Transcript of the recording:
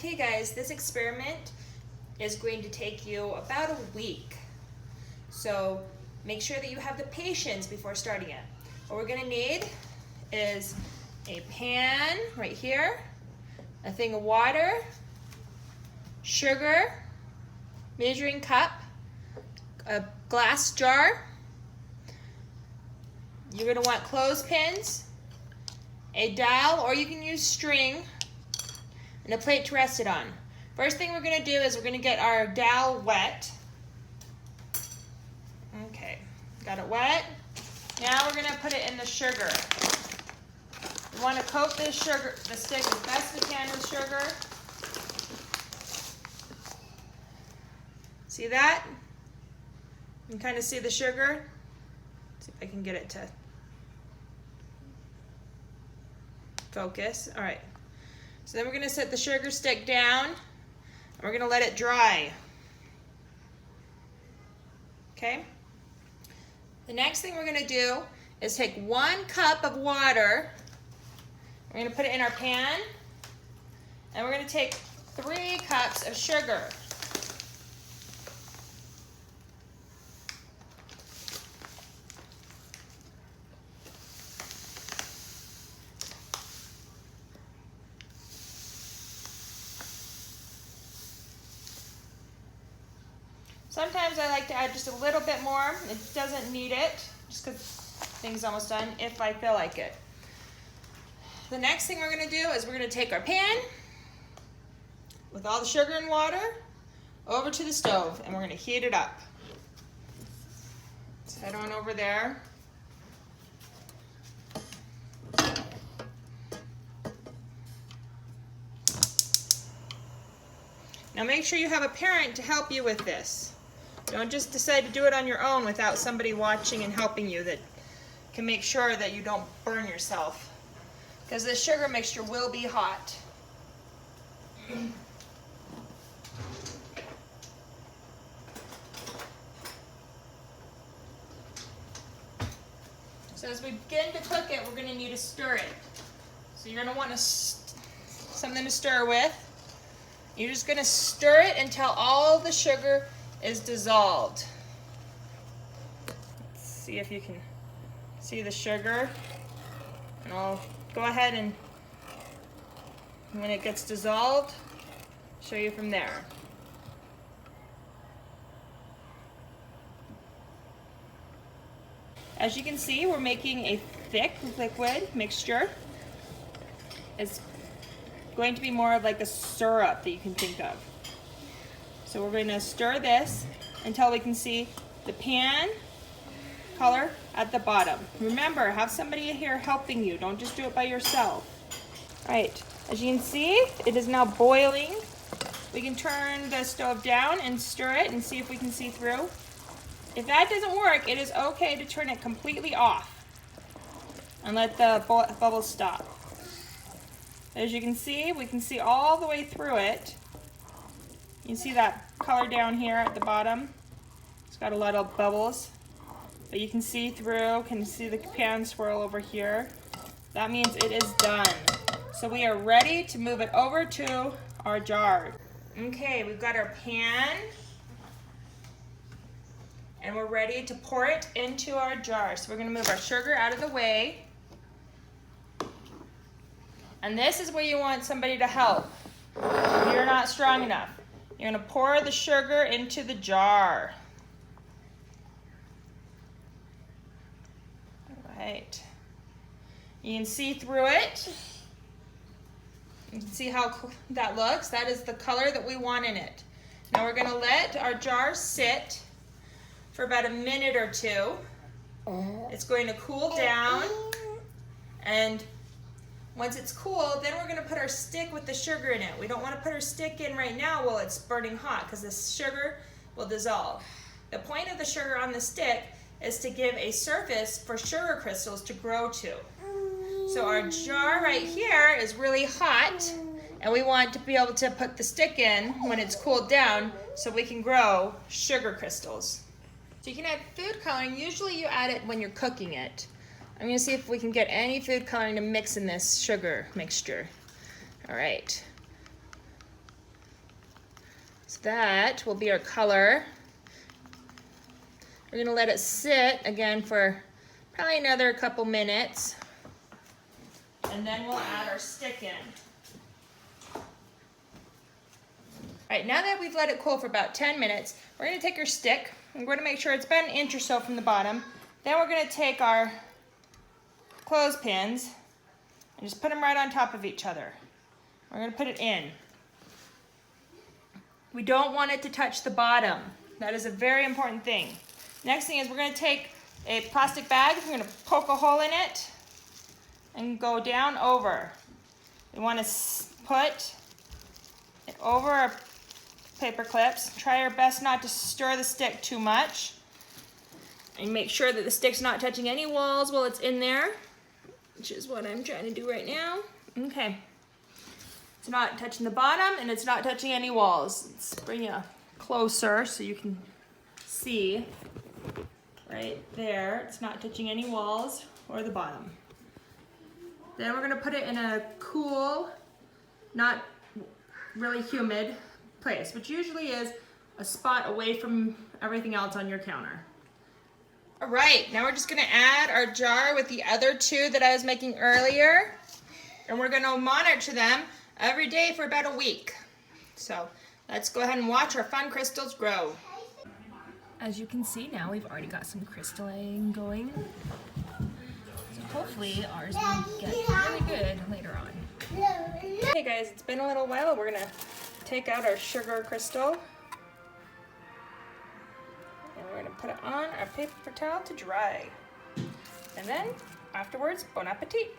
Okay guys, this experiment is going to take you about a week. So make sure that you have the patience before starting it. What we're gonna need is a pan right here, a thing of water, sugar, measuring cup, a glass jar. You're gonna want clothespins, a dowel, or you can use string, and a plate to rest it on. First thing we're gonna do is we're gonna get our dowel wet. Okay, got it wet. Now we're gonna put it in the sugar. We wanna coat this sugar, the stick as best we can with sugar. See that? You can kind of see the sugar. Let's see if I can get it to focus. All right. So then we're going to set the sugar stick down and we're going to let it dry. Okay? The next thing we're going to do is take 1 cup of water. We're going to put it in our pan and we're going to take 3 cups of sugar. Sometimes I like to add just a little bit more. It doesn't need it, just because things almost done, if I feel like it. The next thing we're gonna do is we're gonna take our pan with all the sugar and water over to the stove and we're gonna heat it up. Let's head on over there. Now make sure you have a parent to help you with this. Don't just decide to do it on your own without somebody watching and helping you that can make sure that you don't burn yourself. Because this sugar mixture will be hot. So as we begin to cook it, we're going to need to stir it. So you're going to want something to stir with. You're just going to stir it until all the sugar is dissolved. Let's see if you can see the sugar. And I'll go ahead and when it gets dissolved, show you from there. As you can see, we're making a thick liquid mixture. It's going to be more of like a syrup that you can think of. So we're going to stir this until we can see the pan color at the bottom. Remember, have somebody here helping you. Don't just do it by yourself. All right, as you can see, it is now boiling. We can turn the stove down and stir it and see if we can see through. If that doesn't work, it is okay to turn it completely off and let the bubbles stop. As you can see, we can see all the way through it. You can see that color down here at the bottom. It's got a lot of bubbles, but you can see through, can see the pan swirl over here. That means it is done. So we are ready to move it over to our jar. Okay, we've got our pan and we're ready to pour it into our jar. So we're gonna move our sugar out of the way. And this is where you want somebody to help. You're not strong enough. You're gonna pour the sugar into the jar. All right. You can see through it. You can see how that looks. That is the color that we want in it. Now we're gonna let our jar sit for about a minute or 2. It's going to cool down, and once it's cool, then we're gonna put our stick with the sugar in it. We don't wanna put our stick in right now while it's burning hot because the sugar will dissolve. The point of the sugar on the stick is to give a surface for sugar crystals to grow to. So our jar right here is really hot and we want to be able to put the stick in when it's cooled down so we can grow sugar crystals. So you can add food coloring. Usually you add it when you're cooking it. I'm gonna see if we can get any food coloring to mix in this sugar mixture. All right. So that will be our color. We're gonna let it sit again for probably another couple minutes. And then we'll add our stick in. All right, now that we've let it cool for about 10 minutes, we're gonna take our stick and we're gonna make sure it's about 1 inch or so from the bottom. Then we're gonna take our clothespins and just put them right on top of each other. We're gonna put it in. We don't want it to touch the bottom. That is a very important thing. Next thing is we're gonna take a plastic bag, we're gonna poke a hole in it and go down over. We wanna put it over our paper clips. Try our best not to stir the stick too much. And make sure that the stick's not touching any walls while it's in there, which is what I'm trying to do right now. Okay. It's not touching the bottom and it's not touching any walls. Let's bring you closer so you can see right there. It's not touching any walls or the bottom. Then we're gonna put it in a cool, not really humid place, which usually is a spot away from everything else on your counter. All right, now we're just gonna add our jar with the other two that I was making earlier, and we're gonna monitor them every day for about a week. So let's go ahead and watch our fun crystals grow. As you can see now, we've already got some crystalline going. So hopefully ours will get really good later on. Hey guys, it's been a little while. We're gonna take out our sugar crystal. And we're gonna put it on our paper towel to dry. And then afterwards, bon appetit.